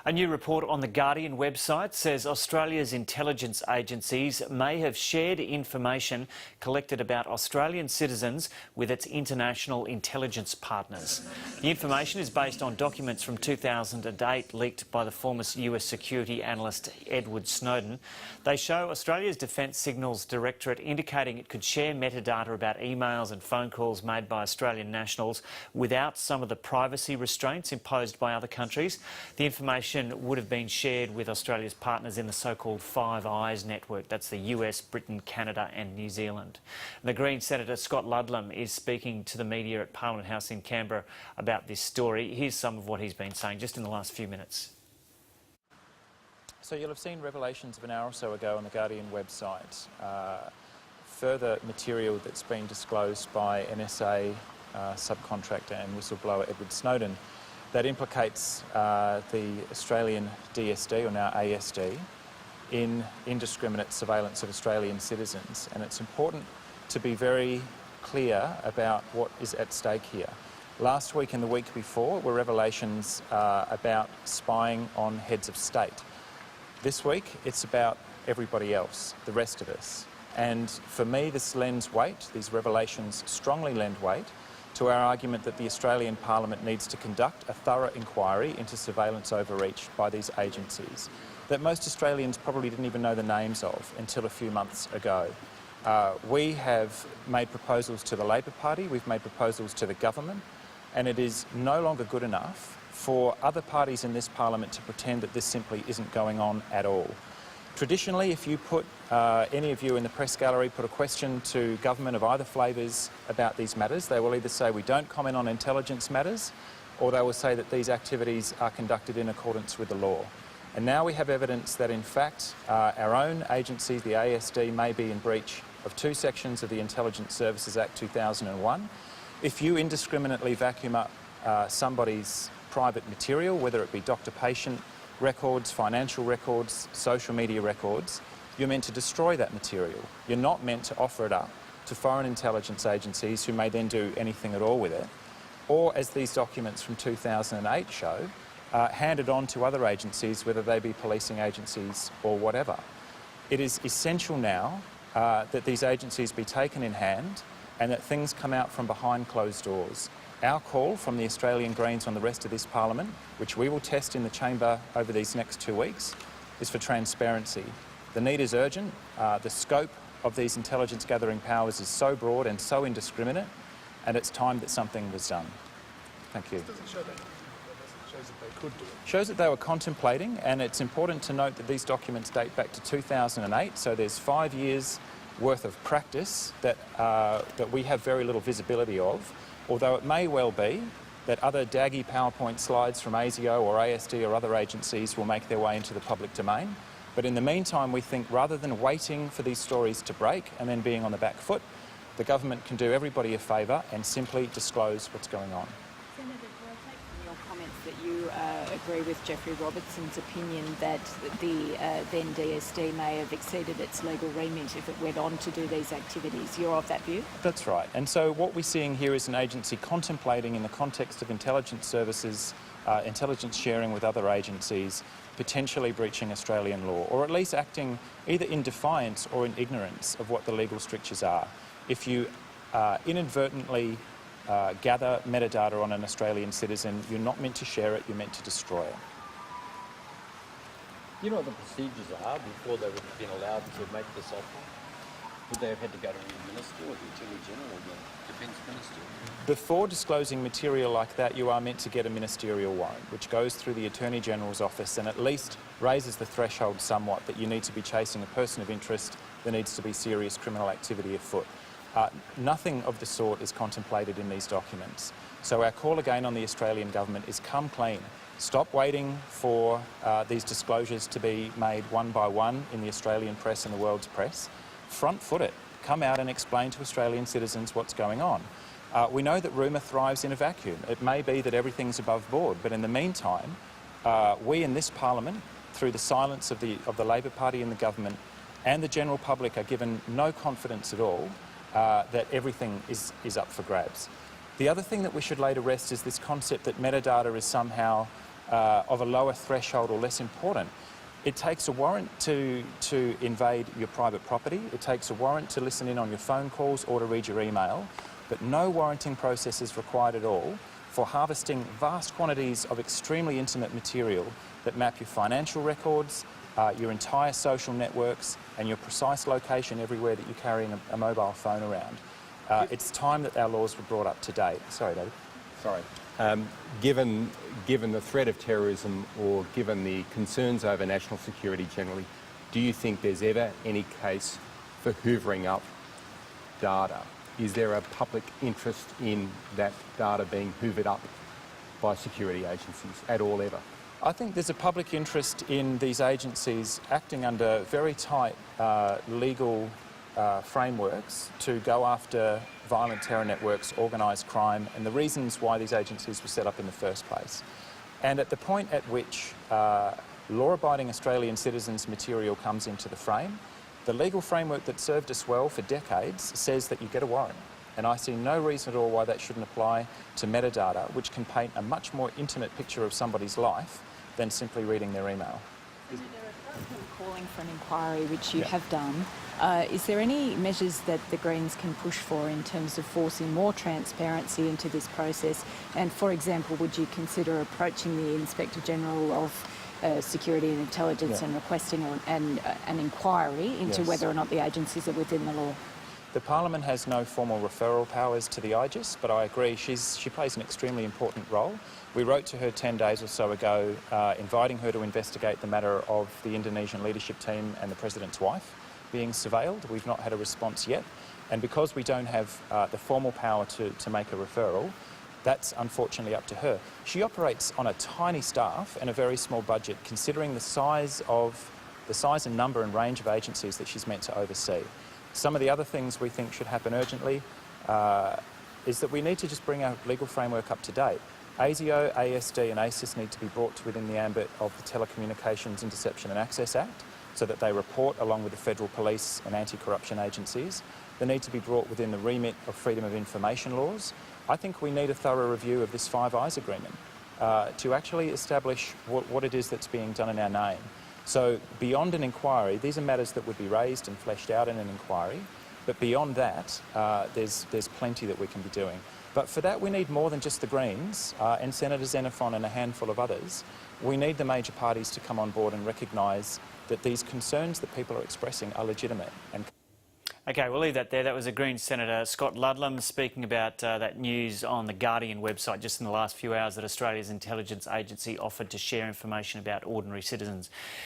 A new report on The Guardian website says Australia's intelligence agencies may have shared information collected about Australian citizens with its international intelligence partners. The information is based on documents from 2008 leaked by the former US security analyst Edward Snowden. They show Australia's Defence Signals Directorate indicating it could share metadata about emails and phone calls made by Australian nationals without some of the privacy restraints imposed by other countries. The information would have been shared with Australia's partners in the so-called Five Eyes network. That's the US, Britain, Canada and New Zealand. The Green Senator Scott Ludlam is speaking to the media at Parliament House in Canberra about this story. Here's some of what he's been saying just in the last few minutes. So you'll have seen revelations of an hour or so ago on the Guardian website. Further material that's been disclosed by NSA subcontractor and whistleblower Edward Snowden that implicates the Australian DSD, or now ASD, in indiscriminate surveillance of Australian citizens. And it's important to be very clear about what is at stake here. Last week and the week before were revelations about spying on heads of state. This week it's about everybody else, the rest of us. And for me this lends weight, these revelations strongly lend weight to our argument that the Australian Parliament needs to conduct a thorough inquiry into surveillance overreach by these agencies that most Australians probably didn't even know the names of until a few months ago. We have made proposals to the Labor Party, we've made proposals to the government, and it is no longer good enough for other parties in this Parliament to pretend that this simply isn't going on at all. Traditionally, if you put, any of you in the press gallery put a question to government of either flavours about these matters, they will either say we don't comment on intelligence matters, or they will say that these activities are conducted in accordance with the law. And now we have evidence that in fact our own agency, the ASD, may be in breach of two sections of the Intelligence Services Act 2001. If you indiscriminately vacuum up somebody's private material, whether it be doctor-patient records, financial records, social media records, you're meant to destroy that material. You're not meant to offer it up to foreign intelligence agencies who may then do anything at all with it, or, as these documents from 2008 show, hand it on to other agencies, whether they be policing agencies or whatever. It is essential now that these agencies be taken in hand and that things come out from behind closed doors. Our call from the Australian Greens on the rest of this Parliament, which we will test in the chamber over these next 2 weeks, is for transparency. The need is urgent. The scope of these intelligence gathering powers is so broad and so indiscriminate, and it's time that something was done. Thank you. Doesn't show that. It shows that they could do it. Shows that they were contemplating, and it's important to note that these documents date back to 2008, so there's 5 years worth of practice that we have very little visibility of. Although it may well be that other daggy PowerPoint slides from ASIO or ASD or other agencies will make their way into the public domain. But in the meantime, we think rather than waiting for these stories to break and then being on the back foot, the government can do everybody a favour and simply disclose what's going on. Senator, do I take from your comments that you agree with Jeffrey Robertson's opinion that the then DSD may have exceeded its legal remit if it went on to do these activities? You're of that view? That's right. And so what we're seeing here is an agency contemplating, in the context of intelligence services, intelligence sharing with other agencies, potentially breaching Australian law, or at least acting either in defiance or in ignorance of what the legal strictures are. If you inadvertently gather metadata on an Australian citizen, you're not meant to share it, you're meant to destroy it. You know what the procedures are before they would have been allowed to make this offer? Would they have had to go to the Minister or the Attorney General or the Defence Minister? Before disclosing material like that, you are meant to get a ministerial warrant, which goes through the Attorney General's office and at least raises the threshold somewhat that you need to be chasing a person of interest, there needs to be serious criminal activity afoot. Nothing of the sort is contemplated in these documents. So our call again on the Australian government is come clean. Stop waiting for these disclosures to be made one by one in the Australian press and the world's press. Front foot it. Come out and explain to Australian citizens what's going on. We know that rumour thrives in a vacuum. It may be that everything's above board, but in the meantime, we in this Parliament, through the silence of the Labor Party and the government, and the general public are given no confidence at all that everything is up for grabs. The other thing that we should lay to rest is this concept that metadata is somehow of a lower threshold or less important. It takes a warrant to invade your private property. It takes a warrant to listen in on your phone calls or to read your email. But no warranting process is required at all for harvesting vast quantities of extremely intimate material that map your financial records, your entire social networks, and your precise location everywhere that you're carrying a mobile phone around. It's time that our laws were brought up to date. Sorry, David. Sorry. Given the threat of terrorism or given the concerns over national security generally, do you think there's ever any case for hoovering up data? Is there a public interest in that data being hoovered up by security agencies at all ever? I think there's a public interest in these agencies acting under very tight legal frameworks to go after violent terror networks, organised crime, and the reasons why these agencies were set up in the first place. And at the point at which law-abiding Australian citizens' material comes into the frame, the legal framework that served us well for decades says that you get a warrant. And I see no reason at all why that shouldn't apply to metadata, which can paint a much more intimate picture of somebody's life than simply reading their email. Calling for an inquiry, which you have done, is there any measures that the Greens can push for in terms of forcing more transparency into this process? And, for example, would you consider approaching the Inspector General of Security and Intelligence and requesting an inquiry into whether or not the agencies are within the law? The Parliament has no formal referral powers to the IGIS, but I agree she plays an extremely important role. We wrote to her 10 days or so ago inviting her to investigate the matter of the Indonesian leadership team and the President's wife being surveilled. We've not had a response yet, and because we don't have the formal power to make a referral, that's unfortunately up to her. She operates on a tiny staff and a very small budget, considering the size and number and range of agencies that she's meant to oversee. Some of the other things we think should happen urgently is that we need to just bring our legal framework up to date. ASIO, ASD and ASIS need to be brought to within the ambit of the Telecommunications Interception and Access Act so that they report along with the federal police and anti-corruption agencies. They need to be brought within the remit of freedom of information laws. I think we need a thorough review of this Five Eyes agreement to actually establish what it is that's being done in our name. So beyond an inquiry, these are matters that would be raised and fleshed out in an inquiry, but beyond that, there's plenty that we can be doing. But for that, we need more than just the Greens and Senator Xenophon and a handful of others. We need the major parties to come on board and recognise that these concerns that people are expressing are legitimate. OK, we'll leave that there. That was a Greens Senator, Scott Ludlam, speaking about that news on the Guardian website just in the last few hours that Australia's intelligence agency offered to share information about ordinary citizens.